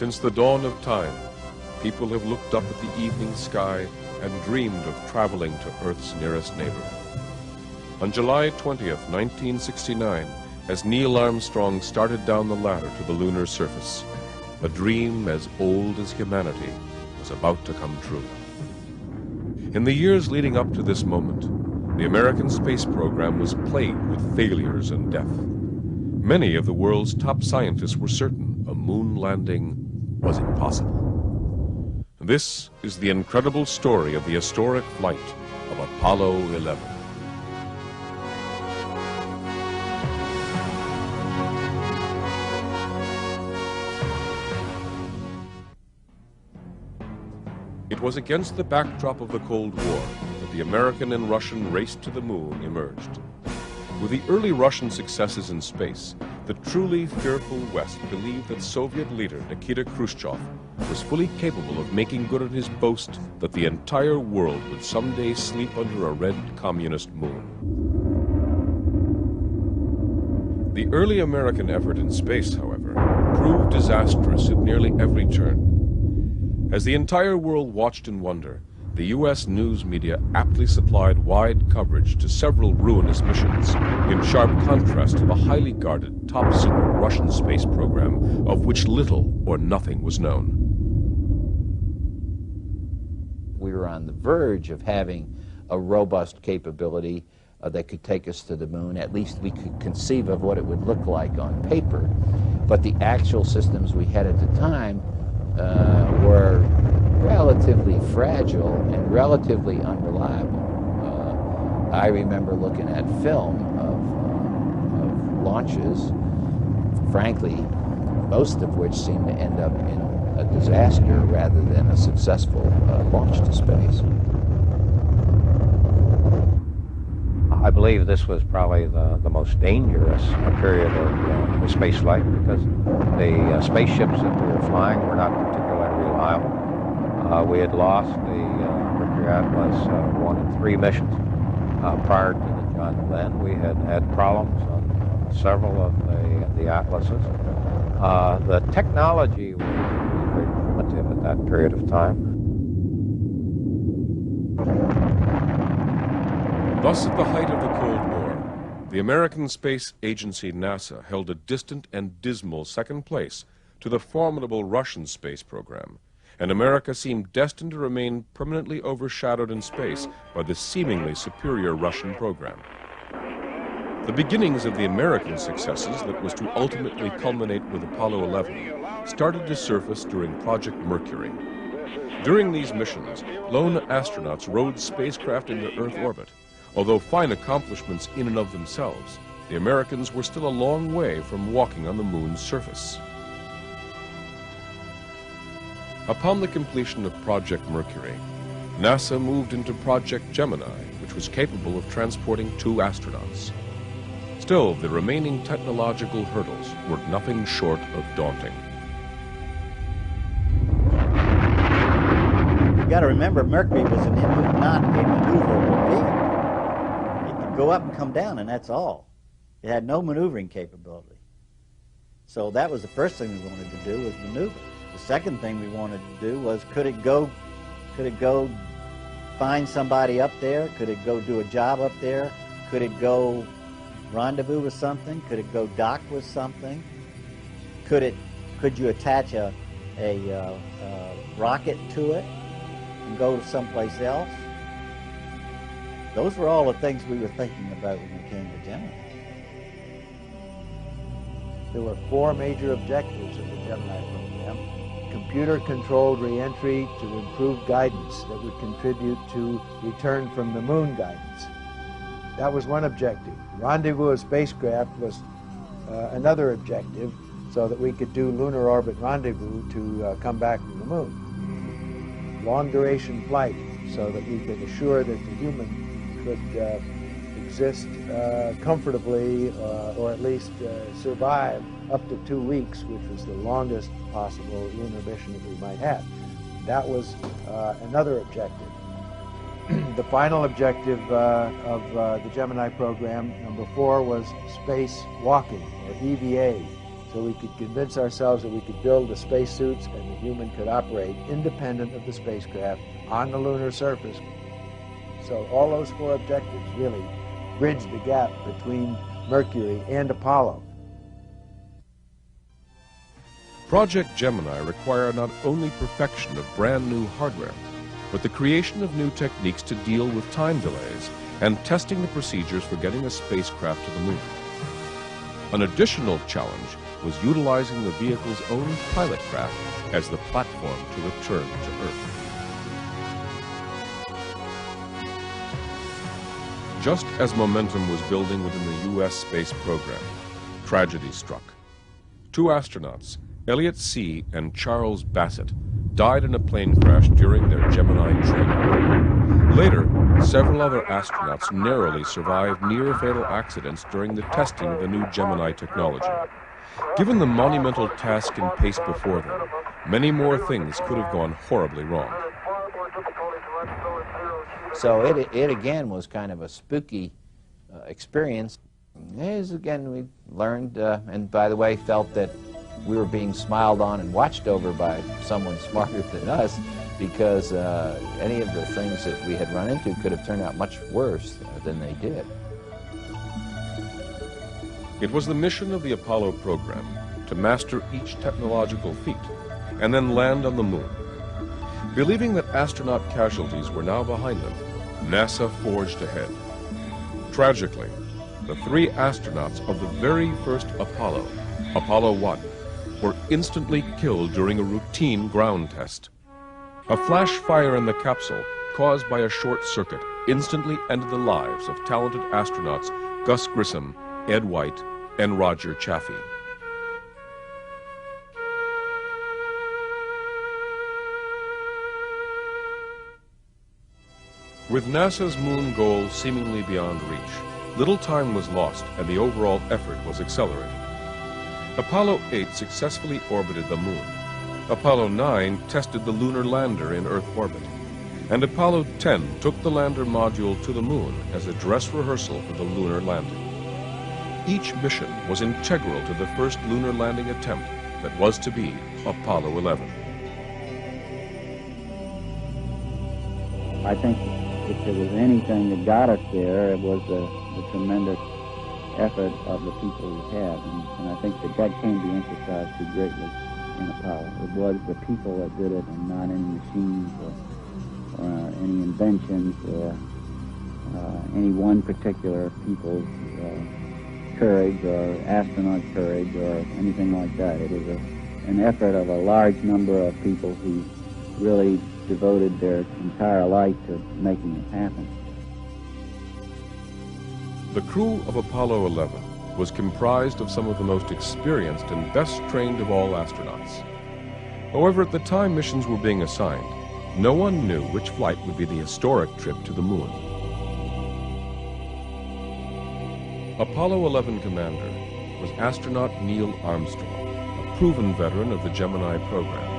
Since the dawn of time, people have looked up at the evening sky and dreamed of traveling to Earth's nearest neighbor. On July 20th, 1969, as Neil Armstrong started down the ladder to the lunar surface, a dream as old as humanity was about to come true. In the years leading up to this moment, the American space program was plagued with failures and death. Many of the world's top scientists were certain a moon landing was impossible. This is the incredible story of the historic flight of Apollo 11. It was against the backdrop of the Cold War that the American and Russian race to the moon emerged. With the early Russian successes in space, the truly fearful West believed that Soviet leader Nikita Khrushchev was fully capable of making good on his boast that the entire world would someday sleep under a red communist moon. The early American effort in space, however, proved disastrous at nearly every turn. As the entire world watched in wonder, the U.S. news media aptly supplied wide coverage to several ruinous missions, in sharp contrast to the highly guarded, top-secret Russian space program, of which little or nothing was known. We were on the verge of having a robust capability that could take us to the moon. At least we could conceive of what it would look like on paper. But the actual systems we had at the time were relatively fragile and relatively unreliable. I remember looking at film of launches, frankly, most of which seemed to end up in a disaster rather than a successful launch to space. I believe this was probably the most dangerous period of the space flight because the spaceships that we were flying were not particularly reliable. We had lost the Mercury Atlas 1 and 3 missions. Prior to the John Glenn, we had had problems on several of the Atlases. The technology was very primitive at that period of time. Thus, at the height of the Cold War, the American Space Agency NASA held a distant and dismal second place to the formidable Russian space program, and America seemed destined to remain permanently overshadowed in space by the seemingly superior Russian program. The beginnings of the American successes that was to ultimately culminate with Apollo 11 started to surface during Project Mercury. During these missions, lone astronauts rode spacecraft into Earth orbit. Although fine accomplishments in and of themselves, the Americans were still a long way from walking on the moon's surface. Upon the completion of Project Mercury, NASA moved into Project Gemini, which was capable of transporting 2 astronauts. Still, the remaining technological hurdles were nothing short of daunting. You got to remember, Mercury was not a maneuverable vehicle. Go up and come down, and that's all. It had no maneuvering capability. So that was the first thing we wanted to do, was maneuver. The second thing we wanted to do was, could it go find somebody up there? Could it go do a job up there? Could it go rendezvous with something? Could it go dock with something? Could you attach a rocket to it and go to someplace else? Those were all the things we were thinking about when we came to Gemini. There were 4 major objectives of the Gemini program. Computer-controlled re-entry to improve guidance that would contribute to return from the moon guidance. That was one objective. Rendezvous of spacecraft was another objective, so that we could do lunar orbit rendezvous to come back from the moon. Long-duration flight, so that we could assure that the human could exist comfortably, or at least survive up to 2 weeks, which was the longest possible lunar mission that we might have. That was another objective. The final objective of the Gemini program, number 4, was space walking, or EVA, so we could convince ourselves that we could build the spacesuits and the human could operate independent of the spacecraft on the lunar surface. So all those 4 objectives really bridge the gap between Mercury and Apollo. Project Gemini required not only perfection of brand new hardware, but the creation of new techniques to deal with time delays and testing the procedures for getting a spacecraft to the moon. An additional challenge was utilizing the vehicle's own pilot craft as the platform to return to Earth. Just as momentum was building within the U.S. space program, tragedy struck. 2 astronauts, Elliott C. and Charles Bassett, died in a plane crash during their Gemini training. Later, several other astronauts narrowly survived near-fatal accidents during the testing of the new Gemini technology. Given the monumental task and pace before them, many more things could have gone horribly wrong. So it again was kind of a spooky experience. As again we learned, and by the way, felt that we were being smiled on and watched over by someone smarter than us, because any of the things that we had run into could have turned out much worse than they did. It was the mission of the Apollo program to master each technological feat and then land on the moon. Believing that astronaut casualties were now behind them, NASA forged ahead. Tragically, the 3 astronauts of the very first Apollo, Apollo 1, were instantly killed during a routine ground test. A flash fire in the capsule caused by a short circuit instantly ended the lives of talented astronauts Gus Grissom, Ed White, and Roger Chaffee. With NASA's moon goal seemingly beyond reach, little time was lost and the overall effort was accelerated. Apollo 8 successfully orbited the moon. Apollo 9 tested the lunar lander in Earth orbit. And Apollo 10 took the lander module to the moon as a dress rehearsal for the lunar landing. Each mission was integral to the first lunar landing attempt that was to be Apollo 11. I think if there was anything that got us there, it was the tremendous effort of the people we have, and I think that can be emphasized too greatly in Apollo. It was the people that did it, and not any machines or any inventions or any one particular people's courage or astronaut courage or anything like that. It was an effort of a large number of people who really devoted their entire life to making it happen. The crew of Apollo 11 was comprised of some of the most experienced and best trained of all astronauts. However, at the time missions were being assigned, no one knew which flight would be the historic trip to the moon. Apollo 11 commander was astronaut Neil Armstrong, a proven veteran of the Gemini program.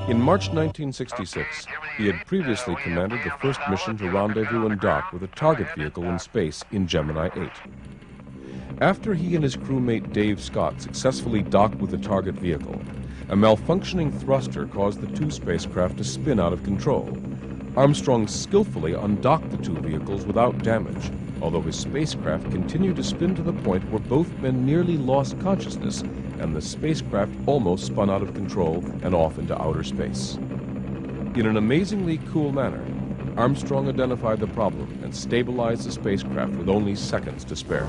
In March 1966, he had previously commanded the first mission to rendezvous and dock with a target vehicle in space in Gemini 8. After he and his crewmate Dave Scott successfully docked with the target vehicle, a malfunctioning thruster caused the 2 spacecraft to spin out of control. Armstrong skillfully undocked the 2 vehicles without damage, although his spacecraft continued to spin to the point where both men nearly lost consciousness and the spacecraft almost spun out of control and off into outer space. In an amazingly cool manner, Armstrong identified the problem and stabilized the spacecraft with only seconds to spare.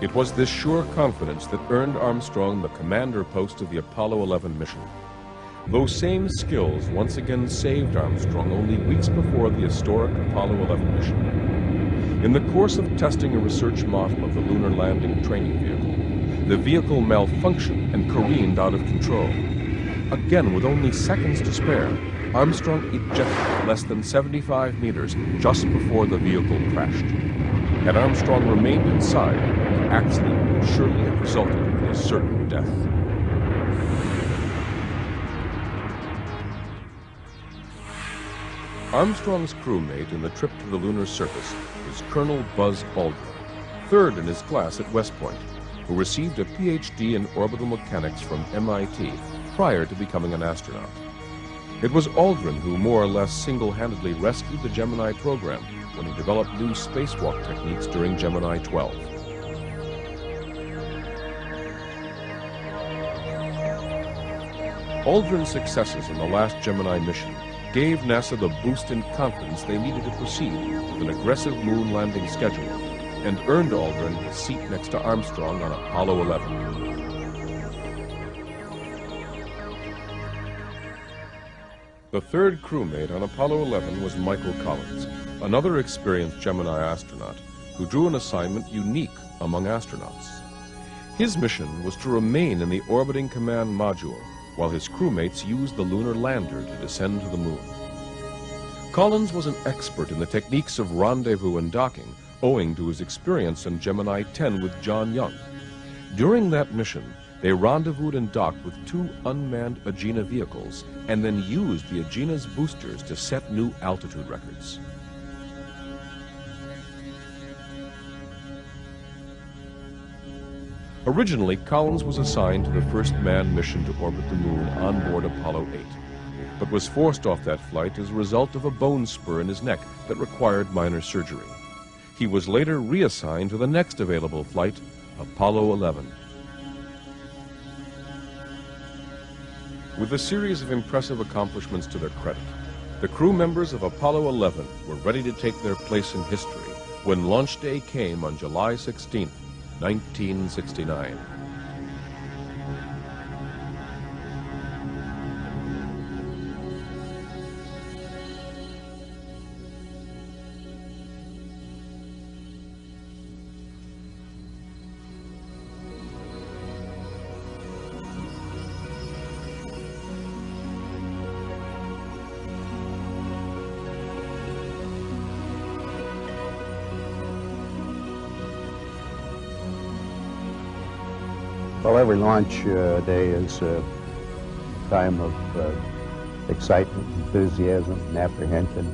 It was this sure confidence that earned Armstrong the commander post of the Apollo 11 mission. Those same skills once again saved Armstrong only weeks before the historic Apollo 11 mission. In the course of testing a research model of the lunar landing training vehicle, the vehicle malfunctioned and careened out of control. Again, with only seconds to spare, Armstrong ejected less than 75 meters just before the vehicle crashed. Had Armstrong remained inside, the accident would surely have resulted in a certain death. Armstrong's crewmate in the trip to the lunar surface was Colonel Buzz Aldrin, third in his class at West Point, who received a PhD in orbital mechanics from MIT prior to becoming an astronaut. It was Aldrin who more or less single-handedly rescued the Gemini program when he developed new spacewalk techniques during Gemini 12. Aldrin's successes in the last Gemini mission gave NASA the boost in confidence they needed to proceed with an aggressive moon landing schedule, and earned Aldrin his seat next to Armstrong on Apollo 11. The third crewmate on Apollo 11 was Michael Collins, another experienced Gemini astronaut who drew an assignment unique among astronauts. His mission was to remain in the orbiting command module while his crewmates used the lunar lander to descend to the moon. Collins was an expert in the techniques of rendezvous and docking, owing to his experience in Gemini 10 with John Young. During that mission, they rendezvoused and docked with two unmanned Agena vehicles and then used the Agena's boosters to set new altitude records. Originally, Collins was assigned to the first manned mission to orbit the moon on board Apollo 8, but was forced off that flight as a result of a bone spur in his neck that required minor surgery. He was later reassigned to the next available flight, Apollo 11. With a series of impressive accomplishments to their credit, the crew members of Apollo 11 were ready to take their place in history when launch day came on July 16, 1969. Well, every launch day is a time of excitement, enthusiasm, and apprehension.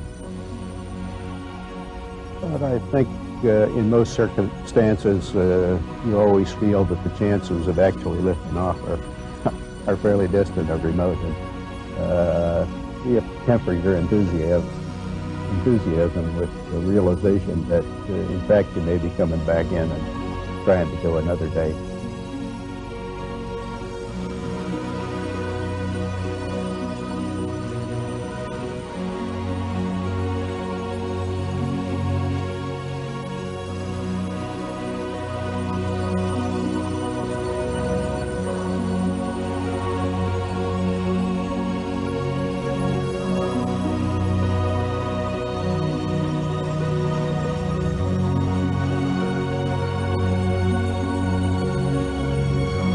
But I think in most circumstances, you always feel that the chances of actually lifting off are fairly distant or remote. And you have to temper your enthusiasm with the realization that, in fact, you may be coming back in and trying to go another day.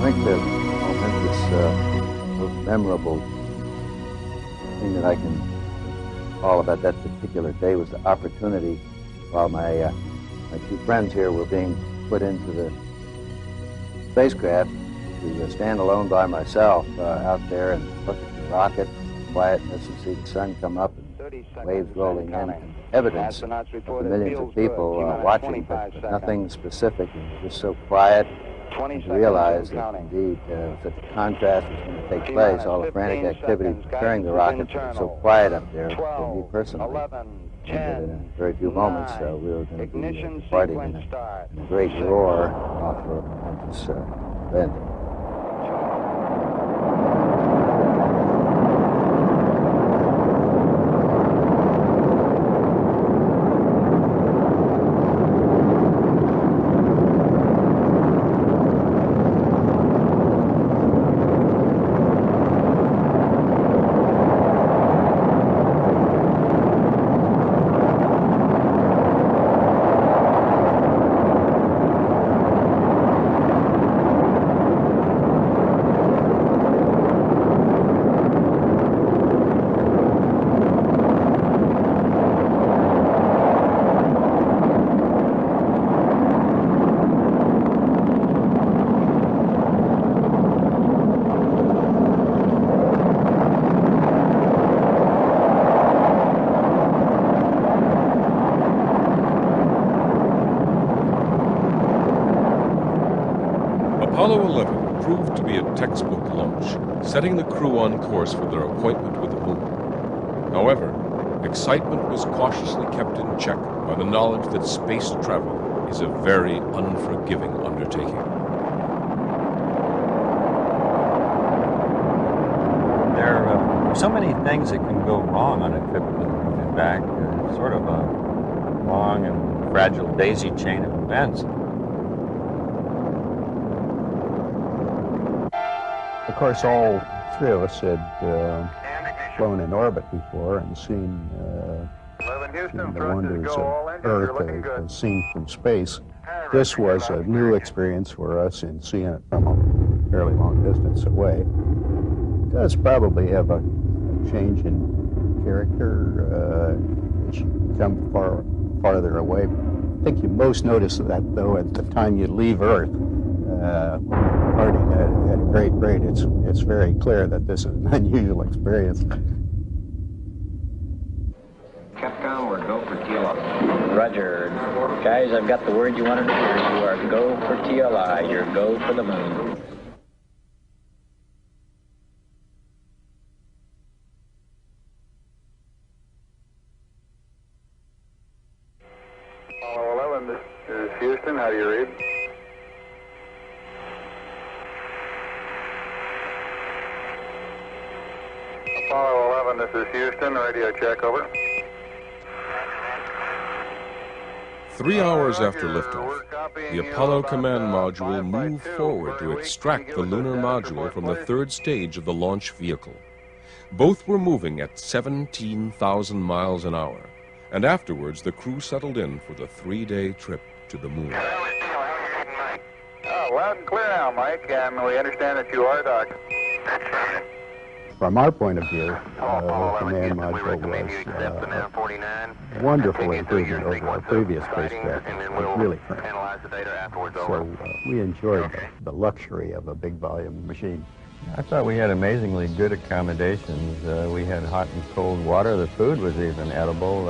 I think the most memorable thing that I can recall about that particular day was the opportunity while my two friends here were being put into the spacecraft to stand alone by myself out there and look at the rocket, quietness, and see the sun come up and waves rolling in. And evidence of the millions of people watching, but nothing specific, and just so quiet. And to realize that indeed such a contrast was going to take place, all the frantic activity preparing the rocket, but so quiet up there for me personally. And that in a very few moments we were going to be departing in a great roar off this landing. Apollo 11 proved to be a textbook launch, setting the crew on course for their appointment with the moon. However, excitement was cautiously kept in check by the knowledge that space travel is a very unforgiving undertaking. There are so many things that can go wrong on a trip to the moon and back. It's sort of a long and fragile daisy chain of events. Of course, all three of us had flown in orbit before and seen the wonders of Earth as seen from space. This was a new experience for us in seeing it from a fairly long distance away. It does probably have a change in character as you come farther away. I think you most notice that, though, at the time you leave Earth. Departing at a great rate, it's very clear that this is an unusual experience. Capcom, we're go for TLI. Roger. Guys, I've got the word you wanted to hear. You are go for TLI. You're go for the moon. Apollo 11, this is Houston. How do you read? Apollo 11, this is Houston. Radio check, over. 3 hours after liftoff, the Apollo command module moved forward to extract the lunar module from the third stage of the launch vehicle. Both were moving at 17,000 miles an hour, and afterwards the crew settled in for the 3-day trip to the moon. Oh, loud and clear now, Mike, and we understand that you are docked. From our point of view, the command module was a wonderful improvement over our previous spacecraft. It was really fun. So we enjoyed the luxury of a big volume machine. I thought we had amazingly good accommodations. We had hot and cold water. The food was even edible.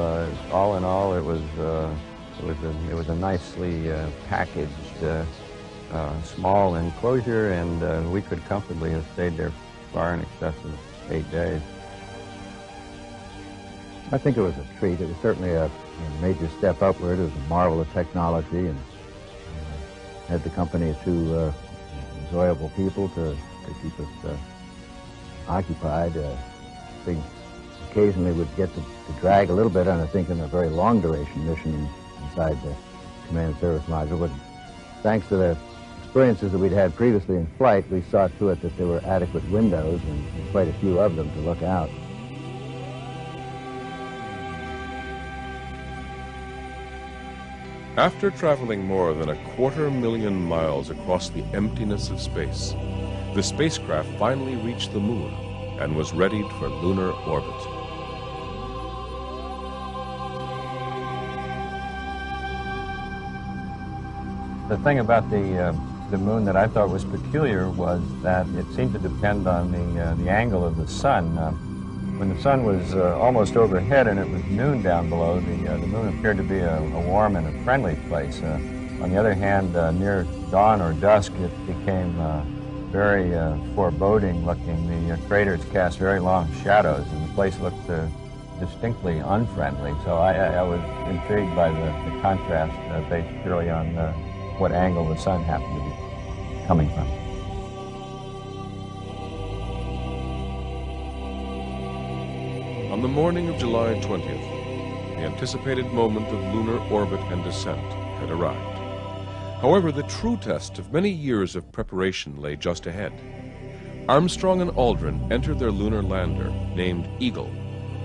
All in all, it was a nicely packaged small enclosure, and we could comfortably have stayed there far in excess of 8 days. I think it was a treat. It was certainly a major step upward. It was a marvel of technology, and had the company of two enjoyable people to keep us occupied. Things occasionally would get to drag a little bit on, I think, in a very long duration mission inside the command service module, but thanks to the experiences that we'd had previously in flight, we saw to it that there were adequate windows, and quite a few of them, to look out. After traveling more than 250,000 miles across the emptiness of space, the spacecraft finally reached the moon and was readied for lunar orbit. The thing about the moon that I thought was peculiar was that it seemed to depend on the angle of the sun. When the sun was almost overhead and it was noon down below, the moon appeared to be a warm and a friendly place. On the other hand, near dawn or dusk, it became very foreboding looking. The craters cast very long shadows, and the place looked distinctly unfriendly. So I was intrigued by the contrast based purely on what angle the sun happened to be coming from. On the morning of July 20th, the anticipated moment of lunar orbit and descent had arrived. However, the true test of many years of preparation lay just ahead. Armstrong and Aldrin entered their lunar lander, named Eagle,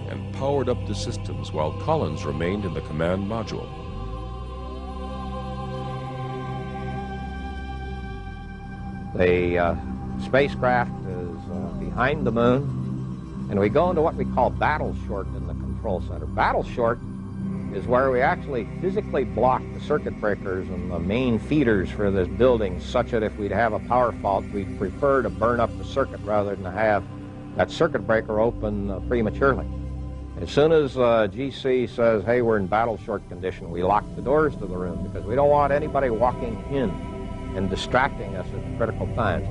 and powered up the systems while Collins remained in the command module. The spacecraft is behind the moon, and we go into what we call battle short in the control center. Battle short is where we actually physically block the circuit breakers and the main feeders for this building, such that if we'd have a power fault, we'd prefer to burn up the circuit rather than have that circuit breaker open prematurely. As soon as GC says, hey, we're in battle short condition, we lock the doors to the room because we don't want anybody walking in and distracting us at critical times.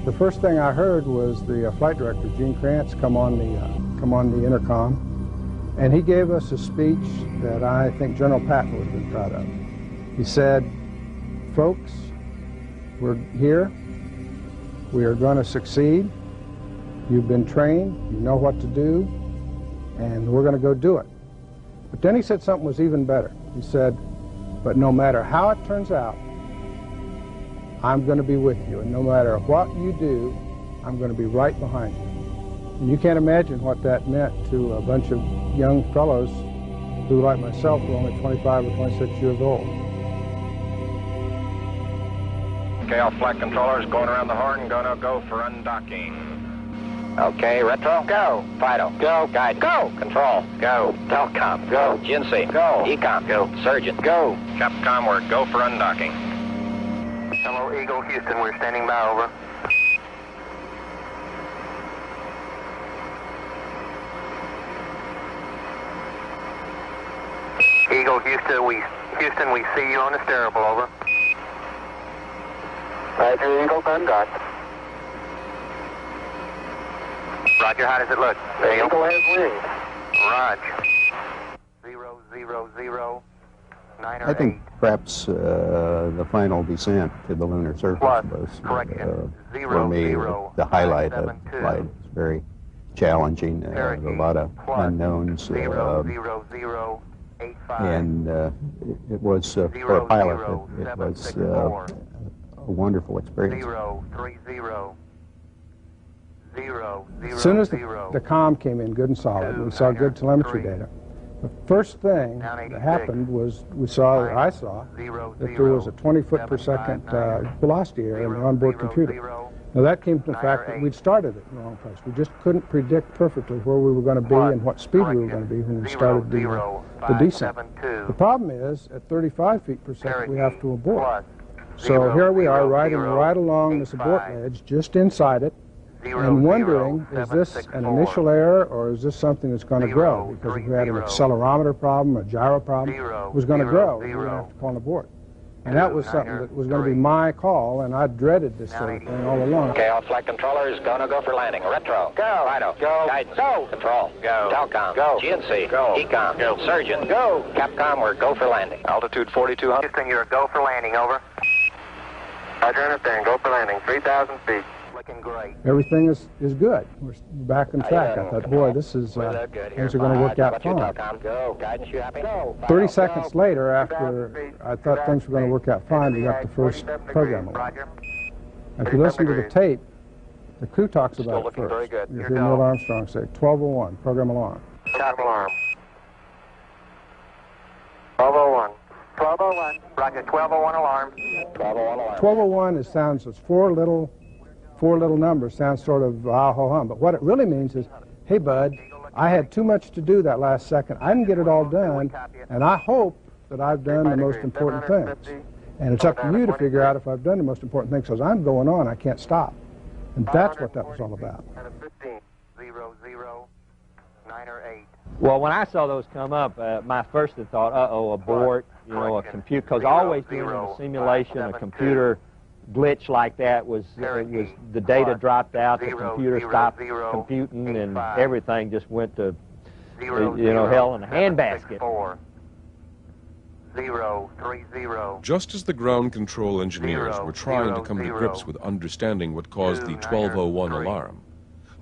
The first thing I heard was the flight director, Gene Krantz, come on the intercom, and he gave us a speech that I think General Patton would have been proud of. He said, "Folks, we're here. We are going to succeed. You've been trained. You know what to do, and we're going to go do it." But then he said something was even better. He said, "But no matter how it turns out, I'm going to be with you, and no matter what you do, I'm going to be right behind you." And you can't imagine what that meant to a bunch of young fellows who, like myself, were only 25 or 26 years old. Okay, all flight controllers going around the horn, gonna go for undocking. Okay, retro, go. Fido, go. Guide, go. Control, go. Telcom, go. GNC, go. Ecom, go. Surgeon, go. Capcom, we're go for undocking. Hello, Eagle, Houston, we're standing by, over. Eagle, Houston, we see you on the steerable, over. Roger, Eagle, gun. Roger, how does it look? The Eagle has wings. Roger. 000 9 or I think 8. perhaps the final descent to the lunar surface Plus, was, correction, for me, the highlight of the flight. It's very challenging, a lot of unknowns, and it was, for a pilot, it was a wonderful experience. 030 As soon as the comm came in good and solid, we saw good telemetry data. The first thing that happened was I saw that there was a 20-foot per second velocity error in the onboard computer. Now that came from the fact that we'd started at the wrong place. We just couldn't predict perfectly where we were going to be and what speed we were going to be when we started the descent. The problem is, at 35 feet per second, we have to abort. So here we are riding right along this abort ledge, just inside it, and wondering, is this an initial error or is this something that's going to grow? Because if we had an accelerometer problem, a gyro problem, it was going to grow, and we were going to have to call an abort. And that was something that was going to be my call, and I dreaded this sort of thing all along. Okay, all flight controllers, gonna go for landing. Retro, go. Fido, go. Guidance, go. Control, go. Telcom, go. GNC, go. Ecom, go. Surgeon, go. Capcom, we're go for landing. Altitude 4200. Houston, you're go for landing, over. Roger, understand. Go for landing. 3,000 feet. Looking great. Everything is good. We're back on track. I thought, boy, this is things are going to work out fine. Go. Guidance, you happy? Go. 30 seconds later, after I thought things were going to work out fine, we got the first program alarm. If you listen to the tape, the crew talks about it first. You hear Neil Armstrong say, 1201, program alarm. Stop alarm. 1201. 1201. Roger, 1201 alarm. 1201 alarm. 1201 sounds, it's four little numbers, sounds sort of ah-ho-hum, but what it really means is, hey bud, I had too much to do that last second. I didn't get it all done, and I hope that I've done the most important things. And it's up to you to figure out if I've done the most important things, because I'm going on, I can't stop. And that's what that was all about. 0 9 or 8. Well, when I saw those come up, my first thought, uh-oh, abort, you know, a computer, because always doing a simulation, a computer glitch like that was the data dropped out, the computer stopped computing, and everything just went to, you know, hell in a handbasket. 030. Just as the ground control engineers were trying to come to grips with understanding what caused the 1201 alarm,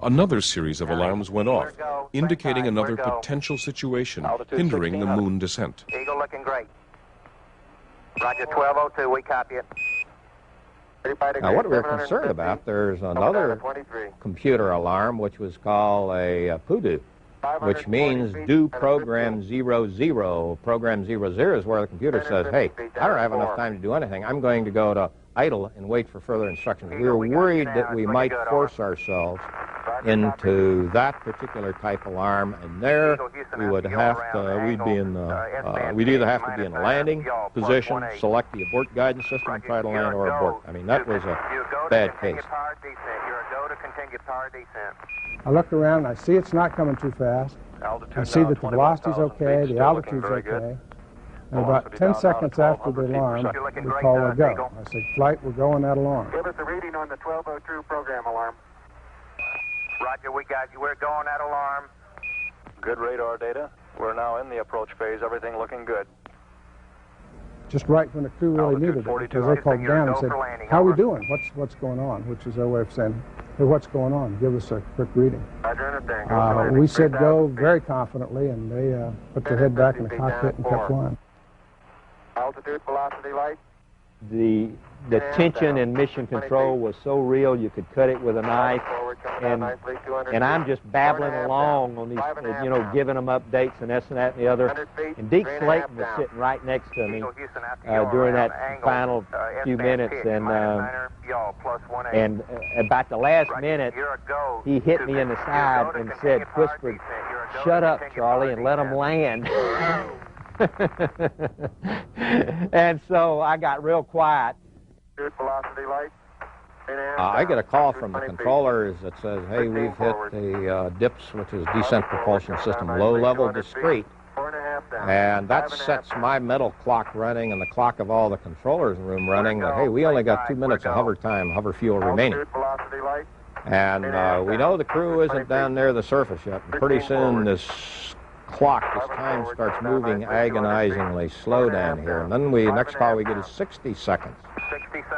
another series of alarms went off, indicating another potential situation hindering the moon descent. Eagle looking great. Roger, 1202, we copy it. Now, what we're concerned about, there's another computer alarm, which was called a PUDU, which means do program 00. Program 00 is where the computer says, hey, I don't have enough time to do anything. I'm going to go to idle and wait for further instructions. We were worried that we might force ourselves into that particular type alarm, and there we would have to, we'd either have to be in a landing position, select the abort guidance system and try to land or abort. I mean, that was a bad case. I look around and I see it's not coming too fast. I see that the velocity's okay, the altitude's okay. And about 10 seconds after the alarm, we call a go. I say, flight, we're going at alarm. Give us a reading on the 1202 program alarm. Roger, we got you. We're going at alarm. Good radar data. We're now in the approach phase. Everything looking good. Just right when the crew really needed it, because they called down and said, how are we doing? What's going on? Which is their way of saying, hey, what's going on? Give us a quick reading. We said go very confidently, and they put their head back in the cockpit and kept flying. Altitude, velocity, light. The tension in mission control was so real you could cut it with a knife, and I'm just babbling along on these, giving them updates and this and that and the other. And Deke Slayton was sitting right next to me during that final few minutes, and about the last minute, he hit me in the side and said, whispered, "Shut up, Charlie, and let them land." And so I got real quiet. Velocity, light. I get a call from the controllers that says, hey, we've hit the DIPS, which is Descent Propulsion System, low-level discrete. And that sets my mental clock running and the clock of all the controllers in the room running that, hey, we only got 2 minutes of hover time, hover fuel remaining. And we know the crew isn't down near the surface yet. And pretty soon this clock, this time starts moving agonizingly slow down here. And then next call we get is 60 seconds.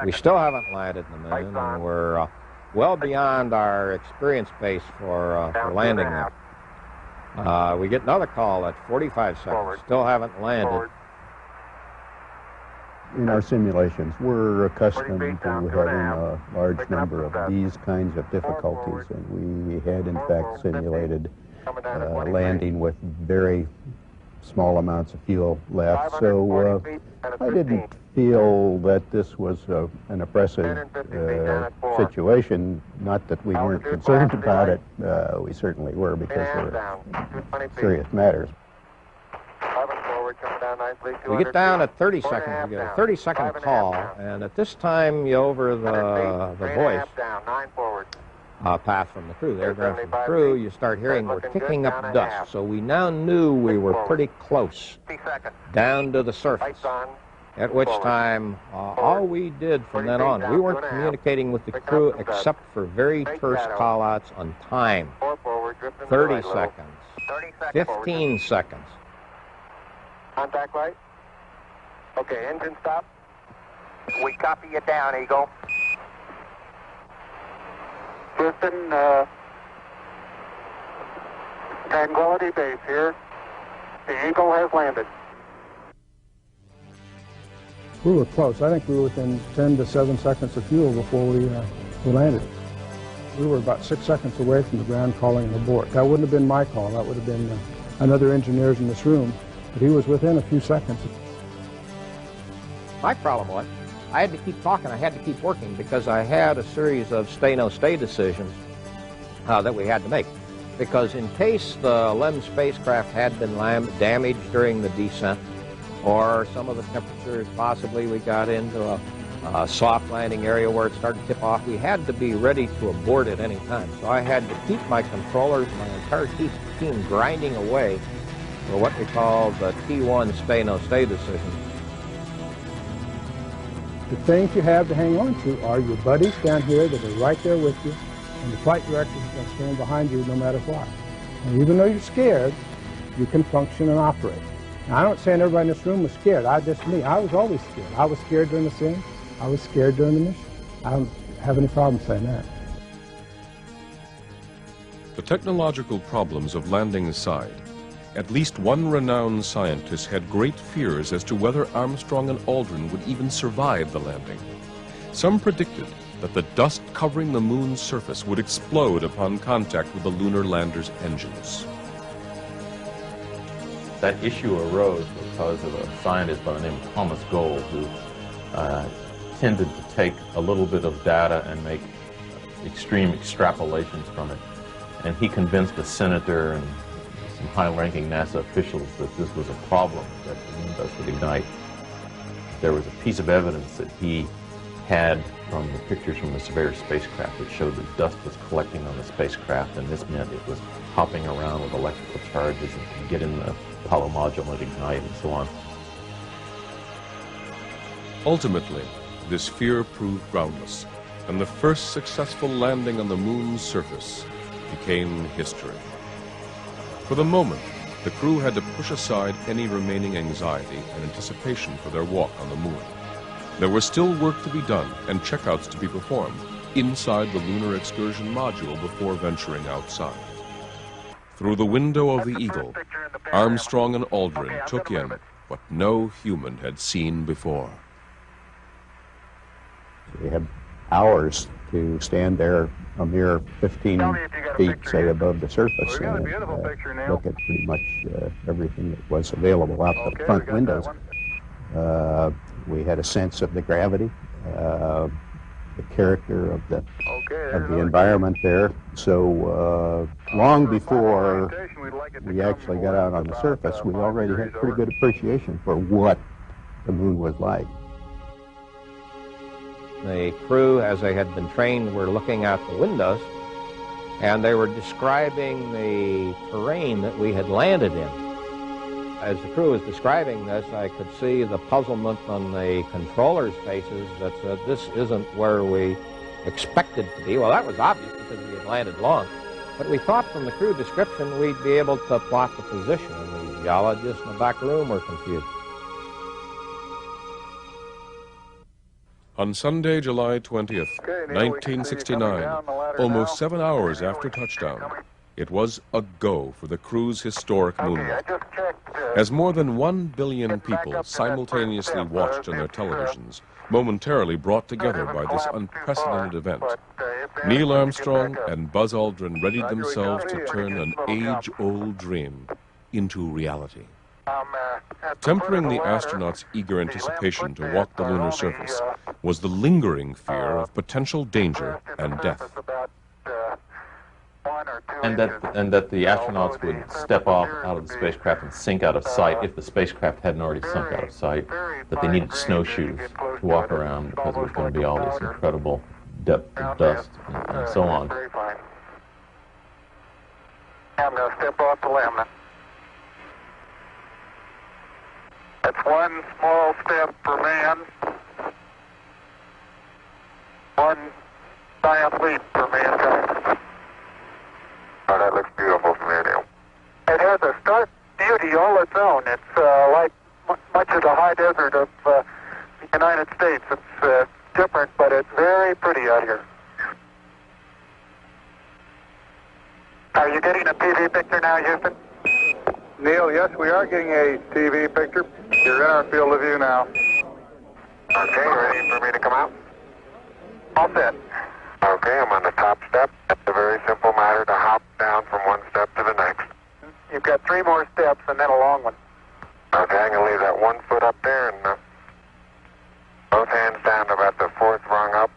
We still haven't landed in the moon, and we're well beyond our experience base for landing there. We get another call at 45 seconds, still haven't landed. In our simulations, we're accustomed to having a large number of these kinds of difficulties, and we had in fact simulated landing with very small amounts of fuel left, so I didn't feel that this was an oppressive situation. Not that we weren't concerned about it. We certainly were, because they're serious matters. We get down at 30 seconds, we get a 30-second call, and at this time, over the voice path from the crew, the airground from the crew, you start hearing we're kicking up dust. So we now knew we were pretty close down to the surface, at which time all we did from then on, we weren't communicating with the crew except for very terse call-outs on time. 30 seconds, 15 seconds. Contact light. Okay, engine stop. We copy you down, Eagle. Houston, Tranquility Base here. The Eagle has landed. We were close. I think we were within 10 to 7 seconds of fuel before we landed. We were about 6 seconds away from the ground calling an abort. That wouldn't have been my call. That would have been another engineer's in this room. But he was within a few seconds. My problem was, I had to keep talking, I had to keep working, because I had a series of stay-no-stay decisions that we had to make. Because in case the LEM spacecraft had been damaged during the descent, or some of the temperatures, possibly we got into a soft landing area where it started to tip off, we had to be ready to abort at any time. So I had to keep my controllers, my entire team grinding away for what we call the T1 stay-no-stay decision. The things you have to hang on to are your buddies down here that are right there with you, and the flight director is going to stand behind you no matter what. And even though you're scared, you can function and operate. Now, I'm not saying everybody in this room was scared. I was always scared. I was scared during the sim. I was scared during the mission. I don't have any problem saying that. The technological problems of landing aside, at least one renowned scientist had great fears as to whether Armstrong and Aldrin would even survive the landing. Some predicted that the dust covering the moon's surface would explode upon contact with the lunar lander's engines. That issue arose because of a scientist by the name of Thomas Gold, who tended to take a little bit of data and make extreme extrapolations from it. And he convinced a senator and some high-ranking NASA officials that this was a problem, that the moon dust would ignite. There was a piece of evidence that he had from the pictures from the Surveyor spacecraft that showed that dust was collecting on the spacecraft, and this meant it was hopping around with electrical charges and could get in the Apollo module and ignite and so on. Ultimately, this fear proved groundless, and the first successful landing on the moon's surface became history. For the moment, the crew had to push aside any remaining anxiety and anticipation for their walk on the moon. There was still work to be done and checkouts to be performed inside the lunar excursion module before venturing outside. Through the window of the Eagle, Armstrong and Aldrin took in what no human had seen before. We had hours to stand there a mere 15 feet, say, above the surface and look at pretty much everything that was available out the front windows. We had a sense of the gravity, the character of the environment there. So long before we actually got out on the surface, we already had pretty good appreciation for what the moon was like. The crew, as they had been trained, were looking out the windows, and they were describing the terrain that we had landed in. As the crew was describing this, I could see the puzzlement on the controllers' faces that said, this isn't where we expected to be. Well, that was obvious because we had landed long. But we thought from the crew description we'd be able to plot the position, and the geologists in the back room were confused. On Sunday, July 20th, 1969, almost 7 hours after touchdown, it was a go for the crew's historic moonwalk. As more than 1 billion people simultaneously watched on their televisions, momentarily brought together by this unprecedented event, Neil Armstrong and Buzz Aldrin readied themselves to turn an age-old dream into reality. Tempering the astronauts' eager anticipation to walk the lunar surface was the lingering fear of potential danger and death. And that the astronauts would step off out of the spacecraft and sink out of sight if the spacecraft hadn't already sunk out of sight, that they needed snowshoes to walk around because there was going to be all this incredible depth of dust and so on. I'm going to step off the limb. That's one small step for man, one giant leap for mankind. Oh, that looks beautiful from here, Neil. It has a stark beauty all its own. It's like much of the high desert of the United States. It's different, but it's very pretty out here. Are you getting a TV picture now, Houston? Neil, yes, we are getting a TV picture. You're in our field of view now. Okay, ready for me to come out? All set. Okay, I'm on the top step. It's a very simple matter to hop down from one step to the next. You've got 3 more steps and then a long one. Okay, I'm going to leave that 1 foot up there and both hands down to about the 4th rung up.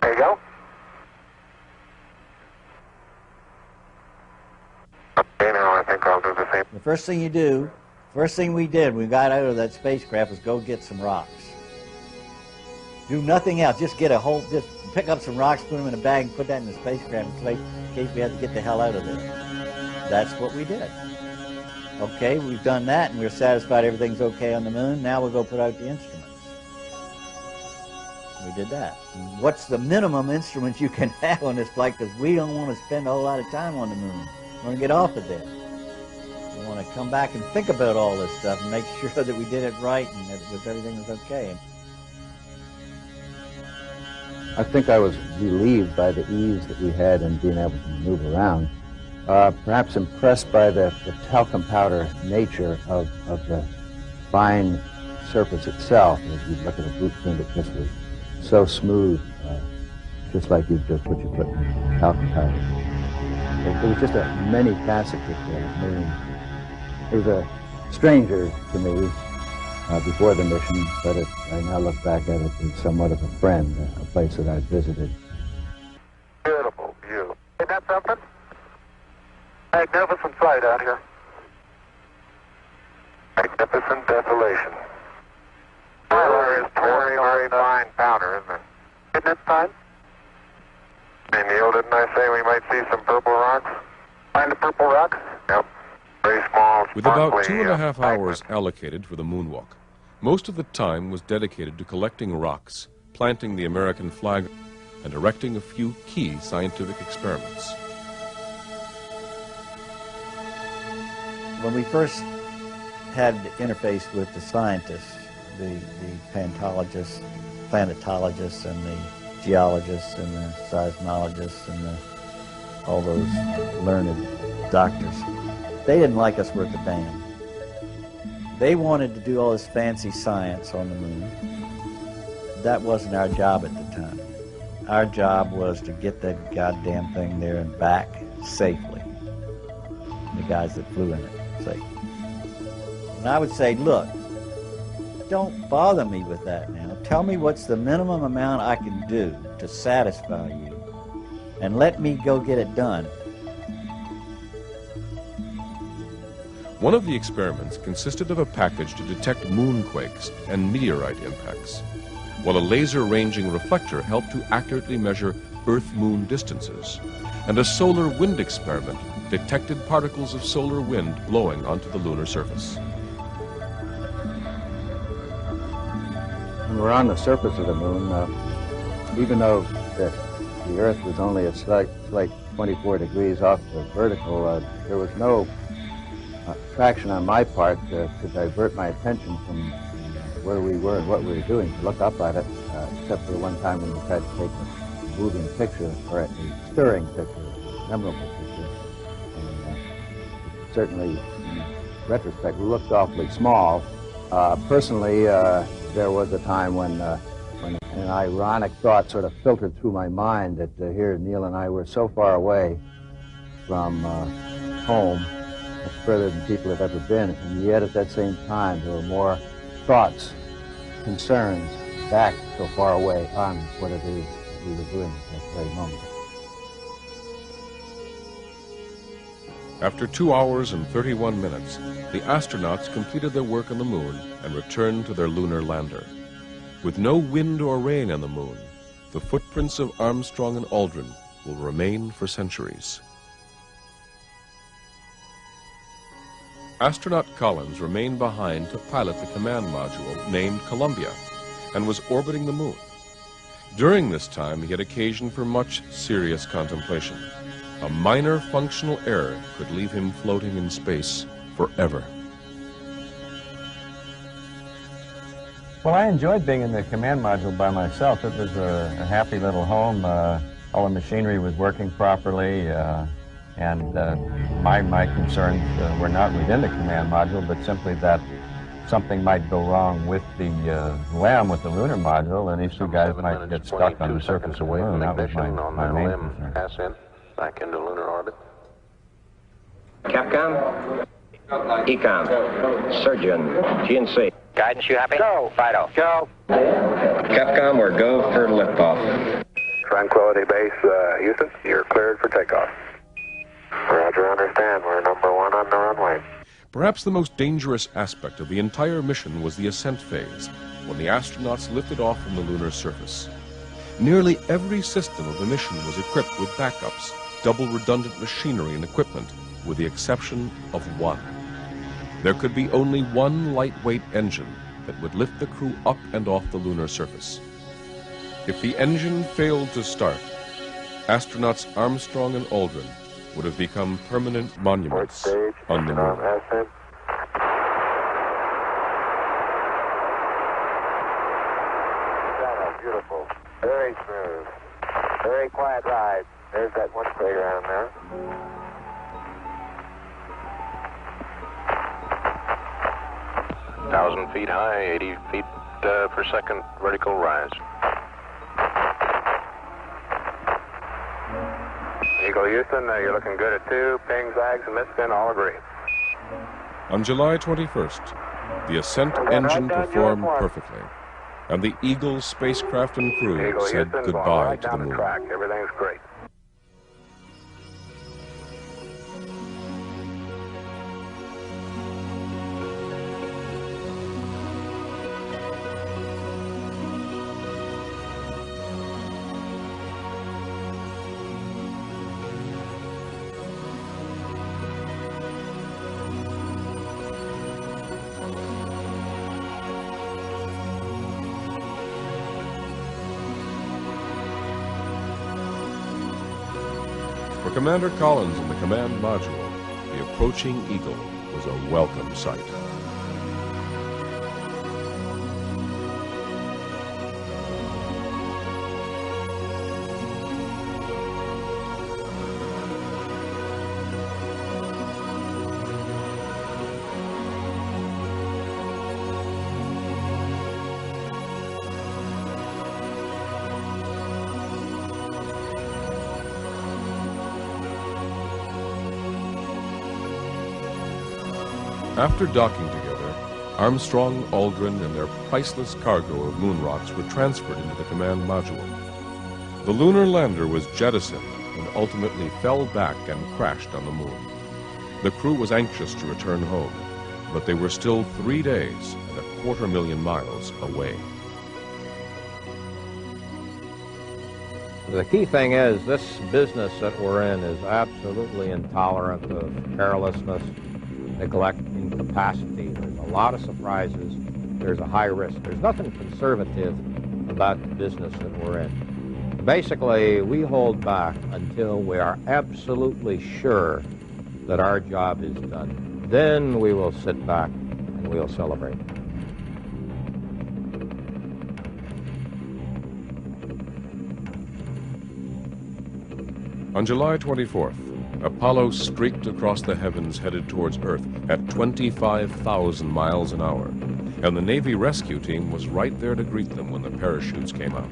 There you go. Okay, now I think I'll do the same. The first thing we did, we got out of that spacecraft, was go get some rocks. Do nothing else. Just just pick up some rocks, put them in a bag, and put that in the spacecraft in case we had to get the hell out of there. That's what we did. Okay, we've done that, and we're satisfied everything's okay on the moon. Now we'll go put out the instruments. We did that. What's the minimum instruments you can have on this flight? Because we don't want to spend a whole lot of time on the moon. We want to get off of there. We want to come back and think about all this stuff and make sure that we did it right and that everything was okay. I think I was relieved by the ease that we had in being able to move around. Perhaps impressed by the talcum powder nature of the fine surface itself. As you look at a blueprint, it just was so smooth, just like you just put your foot in talcum powder. It was just a many-faceted moon. It was a stranger to me before the mission, but I now look back at it as somewhat of a friend, a place that I've visited. Beautiful view. Isn't that something? Magnificent sight out here. Magnificent desolation. There is very, very fine powder, isn't it? Isn't it fine? Hey, Neil, didn't I say we might see some purple rocks? Find the purple rocks? Yep. Very small. With about sparkly, 2.5 hours allocated for the moonwalk, most of the time was dedicated to collecting rocks, planting the American flag, and erecting a few key scientific experiments. When we first had interfaced with the scientists, the paleontologists, planetologists, and the geologists, and the seismologists, and all those learned doctors, they didn't like us worth a damn. They wanted to do all this fancy science on the moon. That wasn't our job at the time. Our job was to get that goddamn thing there and back safely. The guys that flew in it safely. And I would say, look, don't bother me with that now. Tell me what's the minimum amount I can do to satisfy you, and let me go get it done. One of the experiments consisted of a package to detect moonquakes and meteorite impacts, while a laser-ranging reflector helped to accurately measure Earth-Moon distances, and a solar wind experiment detected particles of solar wind blowing onto the lunar surface. When we're on the surface of the moon, even though the Earth was only a slight 24 degrees off the vertical, there was no traction on my part to divert my attention from where we were and what we were doing, to look up at it, except for the one time when we tried to take a moving picture, or a stirring picture, a memorable picture. And certainly, in retrospect, we looked awfully small. Personally, there was a time when an ironic thought sort of filtered through my mind that here Neil and I were so far away from home, much further than people have ever been, and yet at that same time there were more thoughts, concerns back so far away on what it is we were doing at that very moment. After 2 hours and 31 minutes, the astronauts completed their work on the moon and returned to their lunar lander. With no wind or rain on the moon, the footprints of Armstrong and Aldrin will remain for centuries. Astronaut Collins remained behind to pilot the command module named Columbia and was orbiting the moon. During this time, he had occasion for much serious contemplation. A minor functional error could leave him floating in space forever. Well, I enjoyed being in the command module by myself. It was a happy little home. All the machinery was working properly, and my concerns were not within the command module, but simply that something might go wrong with the LEM, with the lunar module, and these two guys might get stuck on the surface of the moon. That was my main concern. Ascent back into lunar orbit. Capcom, Ecom, Surgeon, GNC. Guidance, you happy? Go. Fido. Go. Capcom, we're go for liftoff. Tranquility Base, Houston, you're cleared for takeoff. Roger, understand. We're number 1 on the runway. Perhaps the most dangerous aspect of the entire mission was the ascent phase, when the astronauts lifted off from the lunar surface. Nearly every system of the mission was equipped with backups, double redundant machinery and equipment, with the exception of one. There could be only one lightweight engine that would lift the crew up and off the lunar surface. If the engine failed to start, astronauts Armstrong and Aldrin would have become permanent monuments on the moon. Beautiful. Very smooth. Very quiet ride. There's that one playground there. Thousand feet high, 80 feet per second vertical rise. Eagle Houston, you're looking good at 2. Ping, zags, and misspin all agree. On July 21st, the Ascent engine performed perfectly, and the Eagle spacecraft and crew Eagle said Houston, goodbye right to the down the moon. track. Everything's great. Commander Collins and the command module, the approaching Eagle was a welcome sight. After docking together, Armstrong, Aldrin, and their priceless cargo of moon rocks were transferred into the command module. The lunar lander was jettisoned and ultimately fell back and crashed on the moon. The crew was anxious to return home, but they were still 3 days and 250,000 miles away. The key thing is this business that we're in is absolutely intolerant of carelessness, neglect, incapacity. There's a lot of surprises. There's a high risk. There's nothing conservative about the business that we're in. Basically, we hold back until we are absolutely sure that our job is done. Then we will sit back and we'll celebrate. On July 24th, Apollo streaked across the heavens headed towards Earth at 25,000 miles an hour, and the Navy rescue team was right there to greet them when the parachutes came out.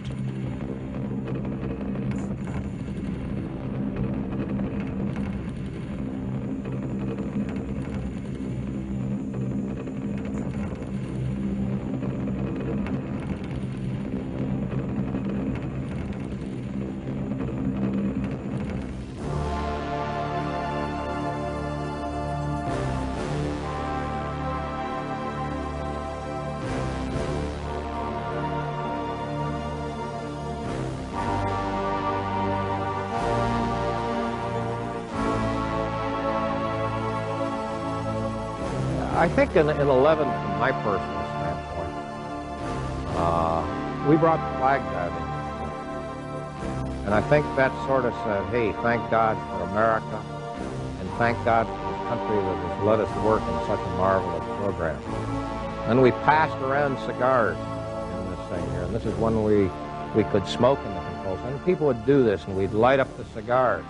I think in 11, from my personal standpoint, we brought the flag diving. And I think that sort of said, hey, thank God for America, and thank God for this country that has let us work in such a marvelous program. And we passed around cigars in this thing here, and this is when we could smoke in the control center. And people would do this, and we'd light up the cigars.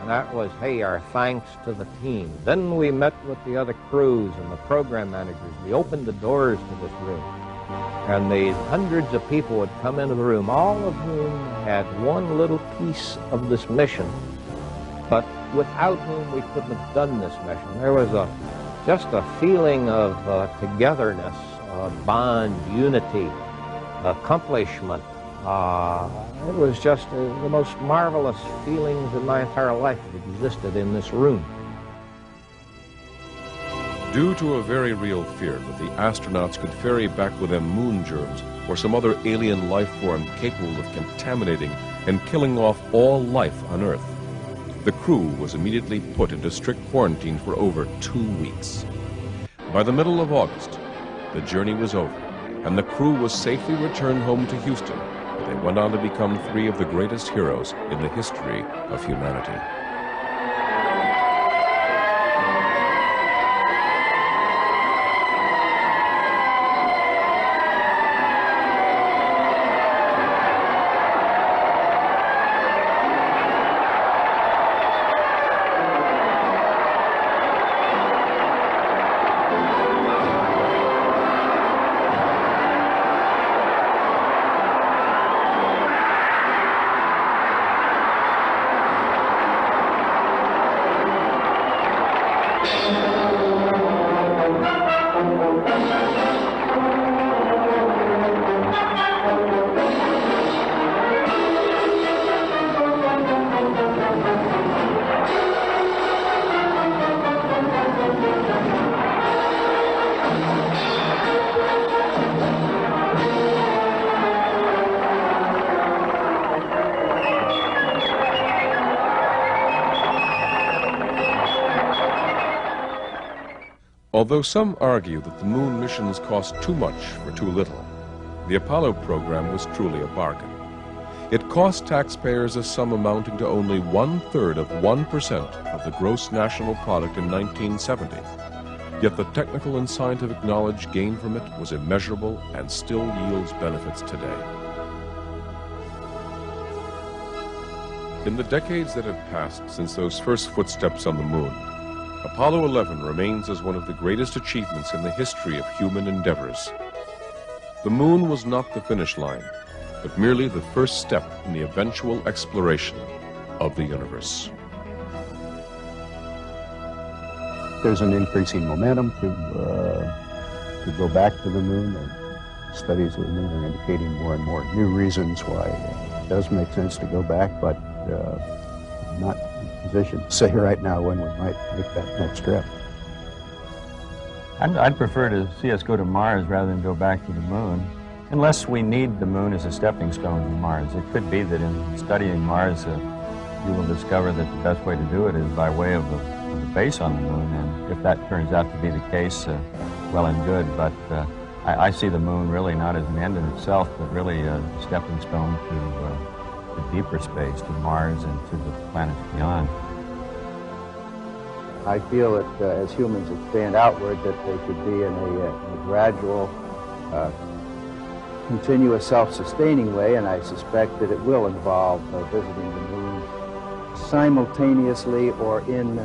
And that was, hey, our thanks to the team. Then we met with the other crews and the program managers. We opened the doors to this room. And the hundreds of people would come into the room, all of whom had one little piece of this mission, but without whom we couldn't have done this mission. There was just a feeling of togetherness, bond, unity, accomplishment. It was just the most marvelous feelings in my entire life that existed in this room. Due to a very real fear that the astronauts could ferry back with them moon germs or some other alien life form capable of contaminating and killing off all life on Earth, the crew was immediately put into strict quarantine for over 2 weeks. By the middle of August, the journey was over, and the crew was safely returned home to Houston. They went on to become 3 of the greatest heroes in the history of humanity. Although some argue that the moon missions cost too much for too little, the Apollo program was truly a bargain. It cost taxpayers a sum amounting to only 1/3 of 1% of the gross national product in 1970. Yet the technical and scientific knowledge gained from it was immeasurable and still yields benefits today. In the decades that have passed since those first footsteps on the moon, Apollo 11 remains as one of the greatest achievements in the history of human endeavors. The moon was not the finish line, but merely the first step in the eventual exploration of the universe. There's an increasing momentum to go back to the moon, and studies of the moon are indicating more and more new reasons why it does make sense to go back, but I'm not in a position to say right now when we might make that next trip. I'd prefer to see us go to Mars rather than go back to the moon, unless we need the moon as a stepping stone to Mars. It could be that in studying Mars, you will discover that the best way to do it is by way of a base on the moon, and if that turns out to be the case, well and good, but I see the moon really not as an end in itself, but really a stepping stone to deeper space, to Mars and to the planets beyond. I feel that as humans expand outward, that they could be in a gradual, continuous, self-sustaining way, and I suspect that it will involve visiting the moon simultaneously or in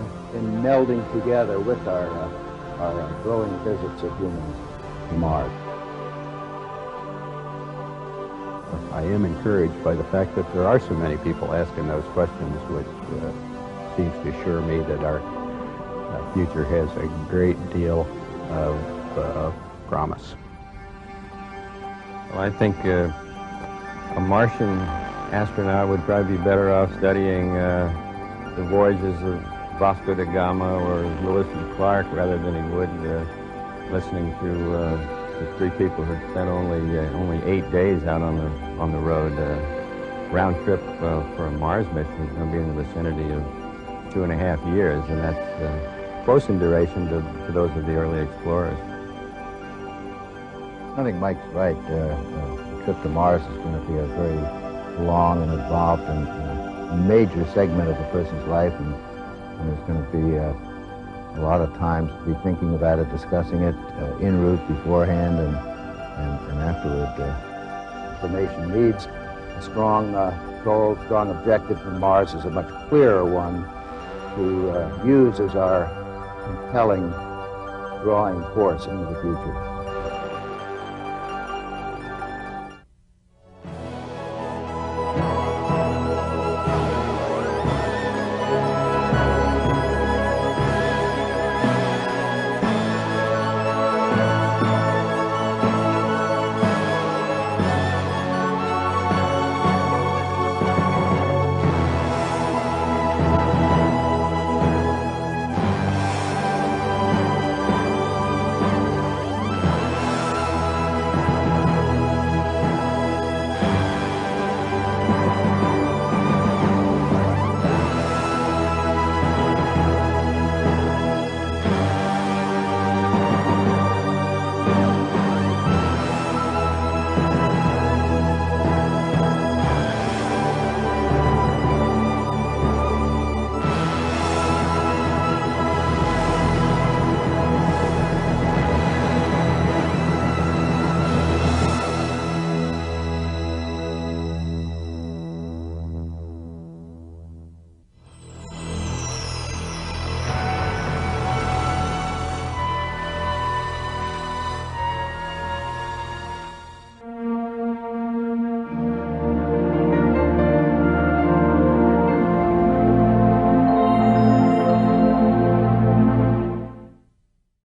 melding together with our growing visits of humans to Mars. I am encouraged by the fact that there are so many people asking those questions, which seems to assure me that our future has a great deal of promise. Well, I think a Martian astronaut would probably be better off studying the voyages of Vasco da Gama or Lewis and Clark rather than he would listening to the three people who spent only 8 days out on the road. Round trip for a Mars mission is going to be in the vicinity of 2.5 years, and that's close in duration to those of the early explorers. I think Mike's right. The trip to Mars is going to be a very long and involved and major segment of a person's life, and there's going to be a lot of times to be thinking about it, discussing it en route, beforehand, and afterward. Information needs a strong goal, strong objective, and Mars is a much clearer one to use as our compelling drawing force into the future.